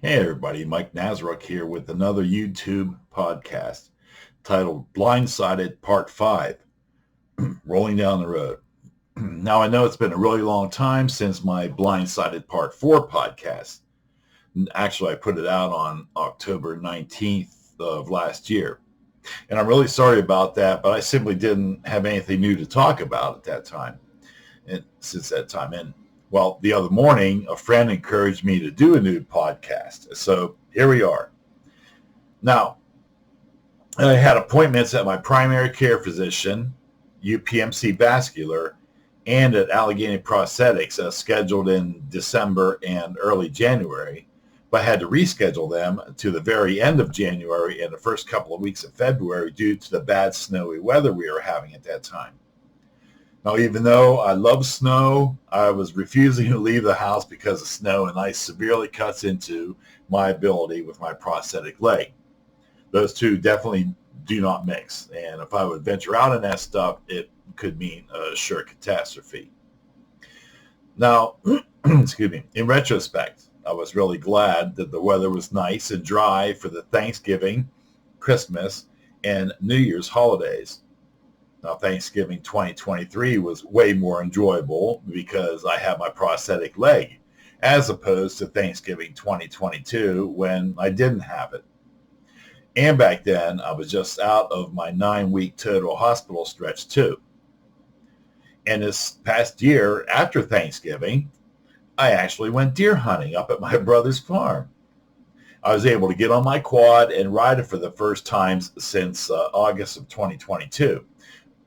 Hey everybody, Mike Nazaruk here with another YouTube podcast titled Blindsided Part 5, Rolling Down the Road. Now I know it's been a really long time since my Blindsided Part 4 podcast. Actually, I put it out on October 19th of last year. And I'm really sorry about that, but I simply didn't have anything new to talk about at that time. And since that time. And well, the other morning, a friend encouraged me to do a new podcast. So here we are. Now, I had appointments at my primary care physician, UPMC Vascular, and at Allegheny Prosthetics scheduled in December and early January, but I had to reschedule them to the very end of January and the first couple of weeks of February due to the bad snowy weather we were having at that time. Now, even though I love snow, I was refusing to leave the house because the snow and ice severely cuts into my ability with my prosthetic leg. Those two definitely do not mix. And if I would venture out in that stuff, it could mean a sure catastrophe. Now, excuse me, in retrospect, I was really glad that the weather was nice and dry for the Thanksgiving, Christmas, and New Year's holidays. Now, Thanksgiving 2023 was way more enjoyable because I had my prosthetic leg, as opposed to Thanksgiving 2022 when I didn't have it. And back then, I was just out of my 9-week total hospital stretch too. And this past year, after Thanksgiving, I actually went deer hunting up at my brother's farm. I was able to get on my quad and ride it for the first time since August of 2022.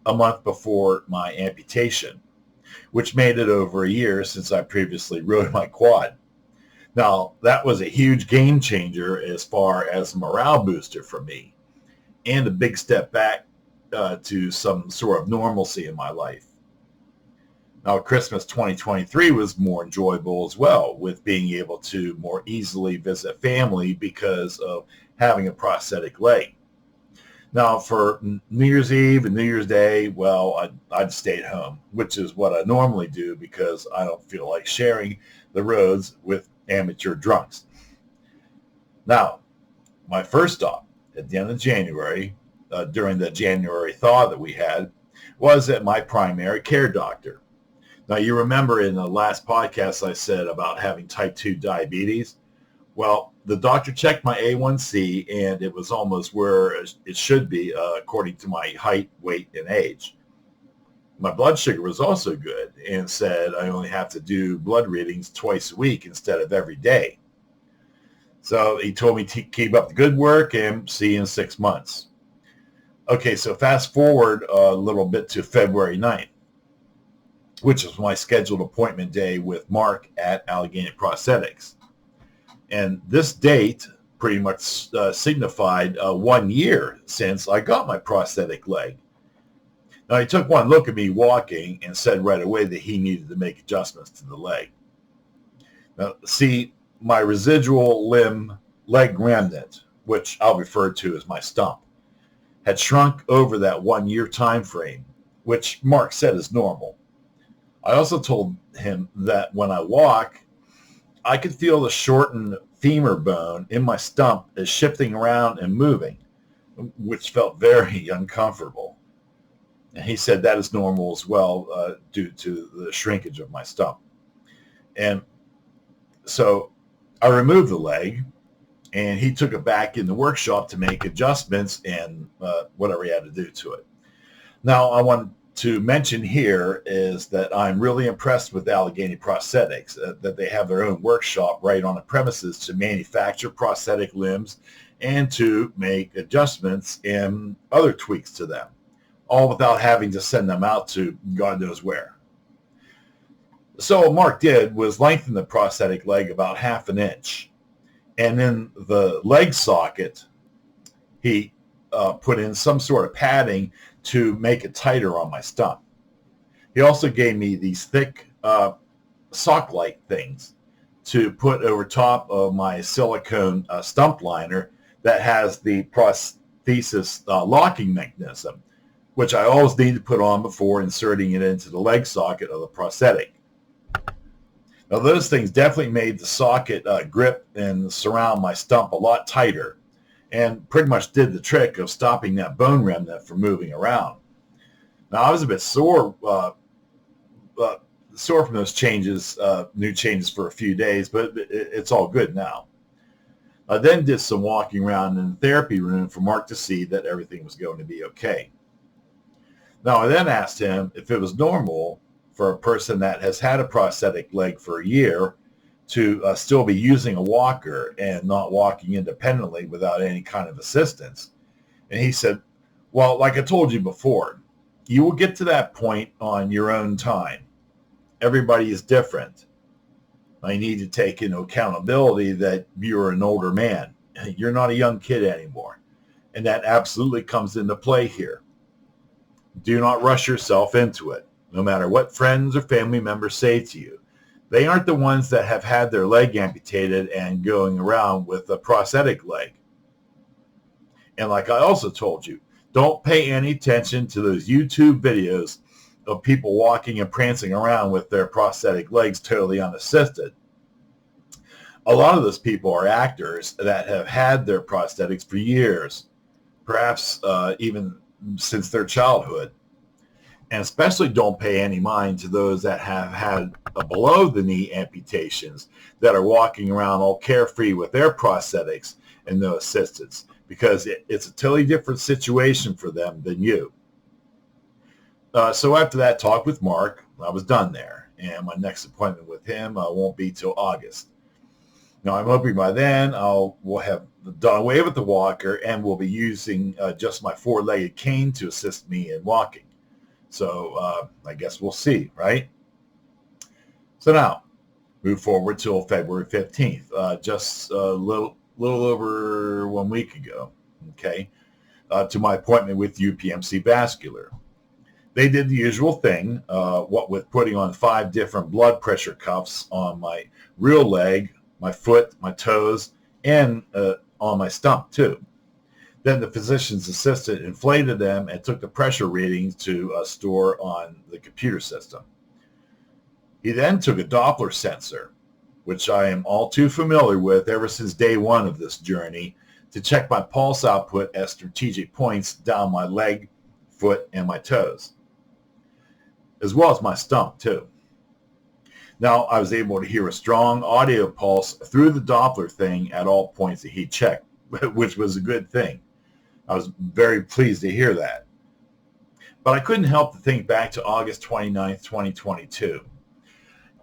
A month before my amputation, which made it over a year since I previously rode my quad. Now, that was a huge game changer as far as a morale booster for me and a big step back to some sort of normalcy in my life. Now, Christmas 2023 was more enjoyable as well, with being able to more easily visit family because of having a prosthetic leg. Now, for New Year's Eve and New Year's Day, well, I'd stayed home, which is what I normally do because I don't feel like sharing the roads with amateur drunks. Now, my first stop at the end of January, during the January thaw that we had, was at my primary care doctor. Now, you remember in the last podcast I said about having type 2 diabetes? Well, the doctor checked my A1C, and it was almost where it should be according to my height, weight, and age. My blood sugar was also good and said I only have to do blood readings twice a week instead of every day. So he told me to keep up the good work and see you in 6 months. Okay, so fast forward a little bit to February 9th, which was my scheduled appointment day with Mark at Allegheny Prosthetics. And this date pretty much signified 1 year since I got my prosthetic leg. Now, he took one look at me walking and said right away that he needed to make adjustments to the leg. Now, see, my residual leg remnant, which I'll refer to as my stump, had shrunk over that 1 year time frame, which Mark said is normal. I also told him that when I walk, I could feel the shortened femur bone in my stump is shifting around and moving, which felt very uncomfortable. And he said that is normal as well due to the shrinkage of my stump. And so I removed the leg, and he took it back in the workshop to make adjustments and whatever he had to do to it. Now, I want to mention here is that I'm really impressed with Allegheny Prosthetics, that they have their own workshop right on the premises to manufacture prosthetic limbs and to make adjustments and other tweaks to them, all without having to send them out to God knows where. So what Mark did was lengthen the prosthetic leg about 1/2 inch. And in the leg socket, he put in some sort of padding to make it tighter on my stump. He also gave me these thick sock-like things to put over top of my silicone stump liner that has the prosthesis locking mechanism, which I always need to put on before inserting it into the leg socket of the prosthetic. Now, those things definitely made the socket grip and surround my stump a lot tighter and pretty much did the trick of stopping that bone remnant from moving around. Now, I was a bit sore from those changes, new changes for a few days, but it's all good now. I then did some walking around in the therapy room for Mark to see that everything was going to be okay. Now, I then asked him if it was normal for a person that has had a prosthetic leg for a year to still be using a walker and not walking independently without any kind of assistance. And he said, well, like I told you before, you will get to that point on your own time. Everybody is different. I need to take into accountability that you're an older man. You're not a young kid anymore. And that absolutely comes into play here. Do not rush yourself into it, no matter what friends or family members say to you. They aren't the ones that have had their leg amputated and going around with a prosthetic leg. And like I also told you, don't pay any attention to those YouTube videos of people walking and prancing around with their prosthetic legs totally unassisted. A lot of those people are actors that have had their prosthetics for years, perhaps even since their childhood. And especially don't pay any mind to those that have had below-the-knee amputations that are walking around all carefree with their prosthetics and no assistance, because it's a totally different situation for them than you. So after that talk with Mark, I was done there, and my next appointment with him won't be till August. Now, I'm hoping by then we'll have done away with the walker and we'll be using just my four-legged cane to assist me in walking. So I guess we'll see, right? So now, move forward till February 15th, just a little over 1 week ago, okay, to my appointment with UPMC Vascular. They did the usual thing, what with putting on 5 different blood pressure cuffs on my real leg, my foot, my toes, and on my stump too. Then the physician's assistant inflated them and took the pressure readings to store on the computer system. He then took a Doppler sensor, which I am all too familiar with ever since day one of this journey, to check my pulse output at strategic points down my leg, foot, and my toes, as well as my stump too. Now, I was able to hear a strong audio pulse through the Doppler thing at all points that he checked, which was a good thing. I was very pleased to hear that. But I couldn't help to think back to August 29th, 2022,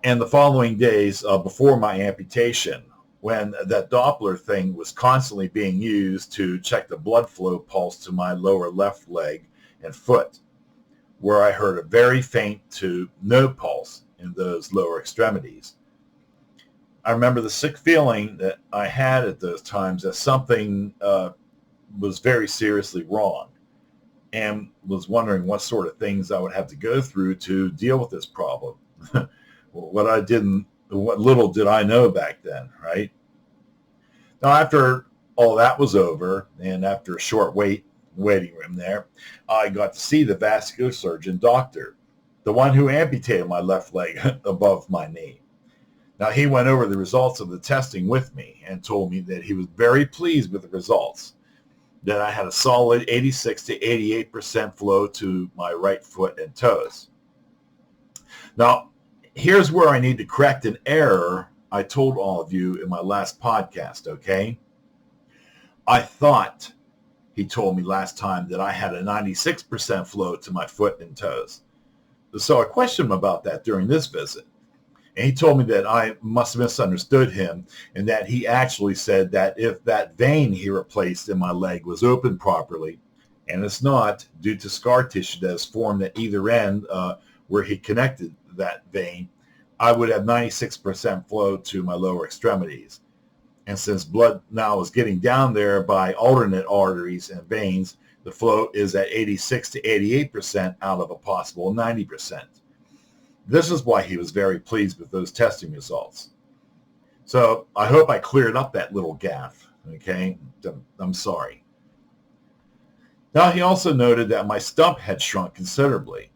and the following days before my amputation, when that Doppler thing was constantly being used to check the blood flow pulse to my lower left leg and foot, where I heard a very faint to no pulse in those lower extremities. I remember the sick feeling that I had at those times that something was very seriously wrong, and was wondering what sort of things I would have to go through to deal with this problem. What little did I know back then, right? Now, after all that was over, and after a short waiting room there, I got to see the vascular surgeon doctor, the one who amputated my left leg above my knee. Now, he went over the results of the testing with me and told me that he was very pleased with the results, that I had a solid 86 to 88% flow to my right foot and toes. Now, here's where I need to correct an error I told all of you in my last podcast, okay? I thought he told me last time that I had a 96% flow to my foot and toes. So I questioned him about that during this visit. And he told me that I must have misunderstood him, and that he actually said that if that vein he replaced in my leg was open properly, and it's not, due to scar tissue that is formed at either end where he connected that vein, I would have 96% flow to my lower extremities. And since blood now is getting down there by alternate arteries and veins, the flow is at 86 to 88% out of a possible 90%. This is why he was very pleased with those testing results. So I hope I cleared up that little gaffe, okay? I'm sorry. Now, he also noted that my stump had shrunk considerably.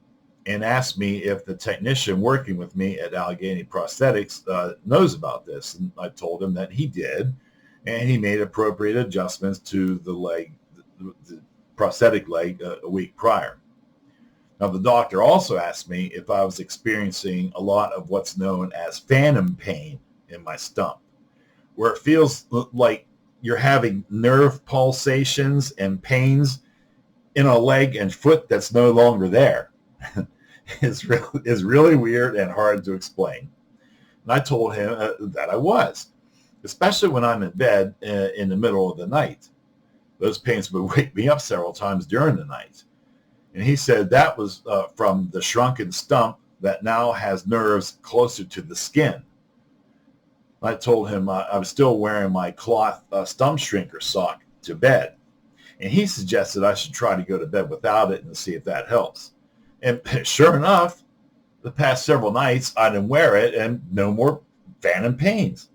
and asked me if the technician working with me at Allegheny Prosthetics knows about this. And I told him that he did, and he made appropriate adjustments to the leg, the prosthetic leg, a week prior. Now, the doctor also asked me if I was experiencing a lot of what's known as phantom pain in my stump, where it feels like you're having nerve pulsations and pains in a leg and foot that's no longer there. It's really weird and hard to explain. And I told him that I was, especially when I'm in bed in the middle of the night. Those pains would wake me up several times during the night. And he said that was from the shrunken stump that now has nerves closer to the skin. I told him I was still wearing my cloth stump shrinker sock to bed. And he suggested I should try to go to bed without it and see if that helps. And sure enough, the past several nights, I didn't wear it and no more phantom pains.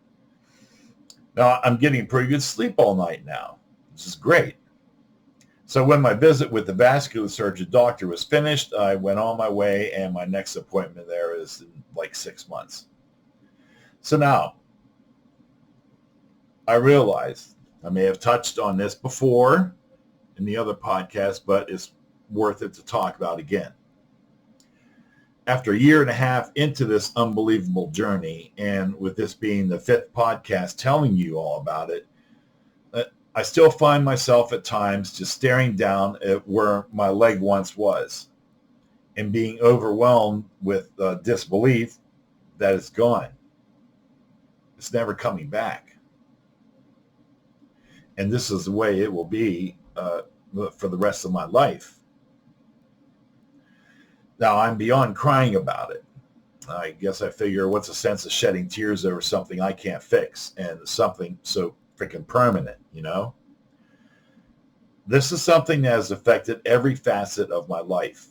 Now, I'm getting pretty good sleep all night now, which is great. So when my visit with the vascular surgeon doctor was finished, I went on my way, and my next appointment there is in like 6 months. So now, I realize I may have touched on this before in the other podcast, but it's worth it to talk about again. After a year and a half into this unbelievable journey, and with this being the 5th podcast telling you all about it, I still find myself at times just staring down at where my leg once was and being overwhelmed with disbelief that it's gone. It's never coming back. And this is the way it will be for the rest of my life. Now, I'm beyond crying about it. I guess I figure what's the sense of shedding tears over something I can't fix and something so freaking permanent, you know? This is something that has affected every facet of my life.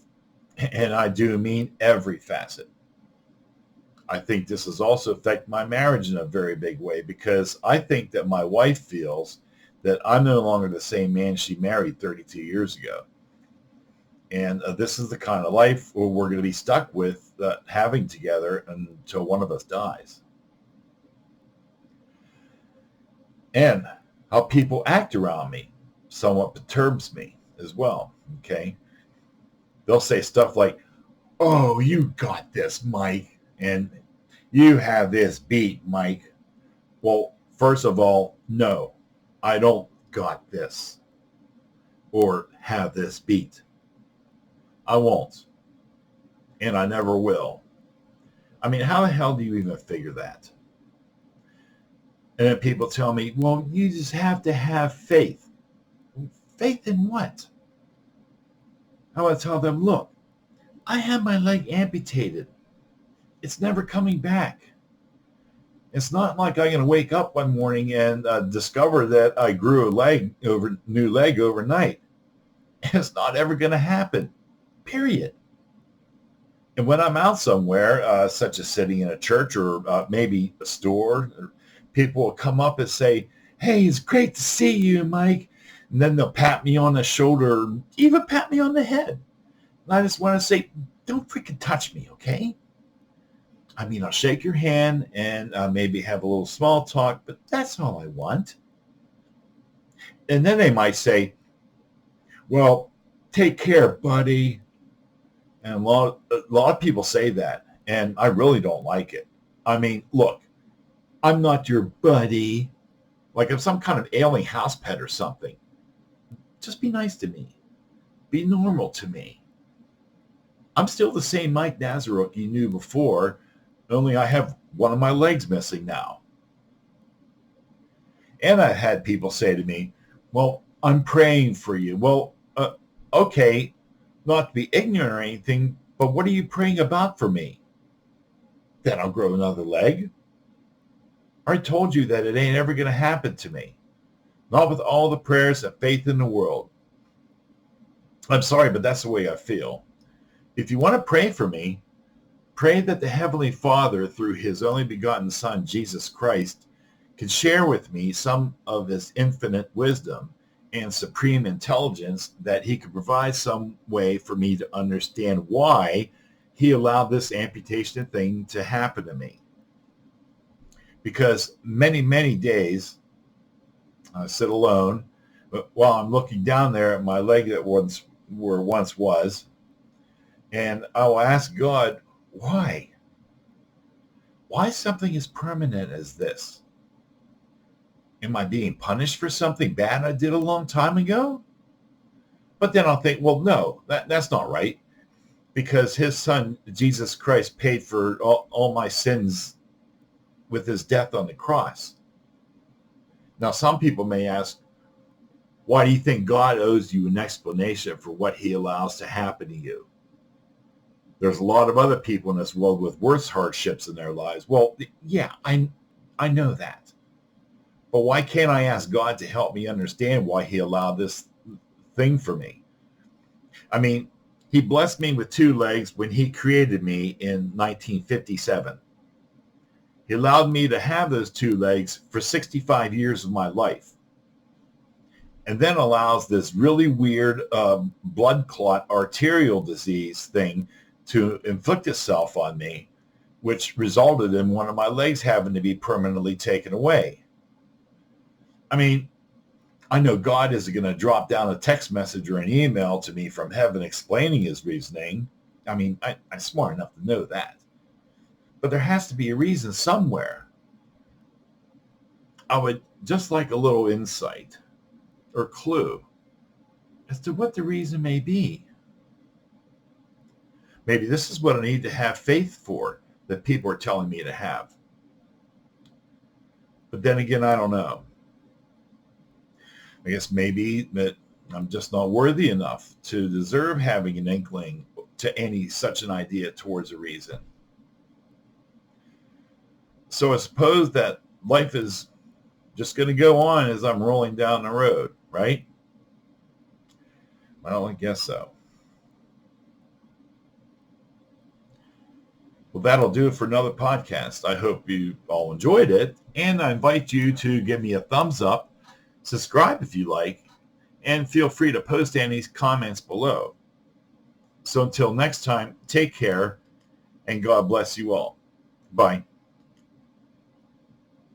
And I do mean every facet. I think this has also affected my marriage in a very big way, because I think that my wife feels that I'm no longer the same man she married 32 years ago. And this is the kind of life where we're going to be stuck with having together until one of us dies. And how people act around me somewhat perturbs me as well, okay? They'll say stuff like, "Oh, you got this, Mike," and "You have this beat, Mike." Well, first of all, no, I don't got this or have this beat. I won't. And I never will. I mean, how the hell do you even figure that? And then people tell me, "Well, you just have to have faith." Faith in what? I would tell them, "Look, I had my leg amputated. It's never coming back. It's not like I'm going to wake up one morning and discover that I grew a new leg overnight. It's not ever going to happen. Period." And when I'm out somewhere, such as sitting in a church or maybe a store, people will come up and say, "Hey, it's great to see you, Mike." And then they'll pat me on the shoulder, even pat me on the head. And I just want to say, don't freaking touch me, okay? I mean, I'll shake your hand and maybe have a little small talk, but that's all I want. And then they might say, "Well, take care, buddy." And a lot of people say that, and I really don't like it. I mean, look, I'm not your buddy. Like I'm some kind of ailing house pet or something. Just be nice to me. Be normal to me. I'm still the same Mike Nazaruk you knew before, only I have one of my legs missing now. And I had people say to me, "Well, I'm praying for you." Well, okay, not to be ignorant or anything, but what are you praying about for me? That I'll grow another leg? I told you that it ain't ever going to happen to me. Not with all the prayers and faith in the world. I'm sorry, but that's the way I feel. If you want to pray for me, pray that the Heavenly Father, through his only begotten Son, Jesus Christ, can share with me some of his infinite wisdom and supreme intelligence, that he could provide some way for me to understand why he allowed this amputation thing to happen to me. Because many, many days I sit alone while I'm looking down there at my leg that once was, and I will ask God, why? Why something as permanent as this? Am I being punished for something bad I did a long time ago? But then I'll think, well, no, that's not right, because his son, Jesus Christ, paid for all my sins with his death on the cross. Now, some people may ask, why do you think God owes you an explanation for what he allows to happen to you? There's a lot of other people in this world with worse hardships in their lives. Well, yeah, I know that. But why can't I ask God to help me understand why he allowed this thing for me? I mean, he blessed me with 2 legs when he created me in 1957. He allowed me to have those 2 legs for 65 years of my life. And then allows this really weird blood clot arterial disease thing to inflict itself on me, which resulted in one of my legs having to be permanently taken away. I mean, I know God isn't going to drop down a text message or an email to me from heaven explaining his reasoning. I mean, I'm smart enough to know that. But there has to be a reason somewhere. I would just like a little insight or clue as to what the reason may be. Maybe this is what I need to have faith for, that people are telling me to have. But then again, I don't know. I guess maybe that I'm just not worthy enough to deserve having an inkling to any such an idea towards a reason. So I suppose that life is just going to go on as I'm rolling down the road, right? Well, I guess so. Well, that'll do it for another podcast. I hope you all enjoyed it, and I invite you to give me a thumbs up, subscribe if you like, and feel free to post any comments below. So until next time, take care, and God bless you all. Bye.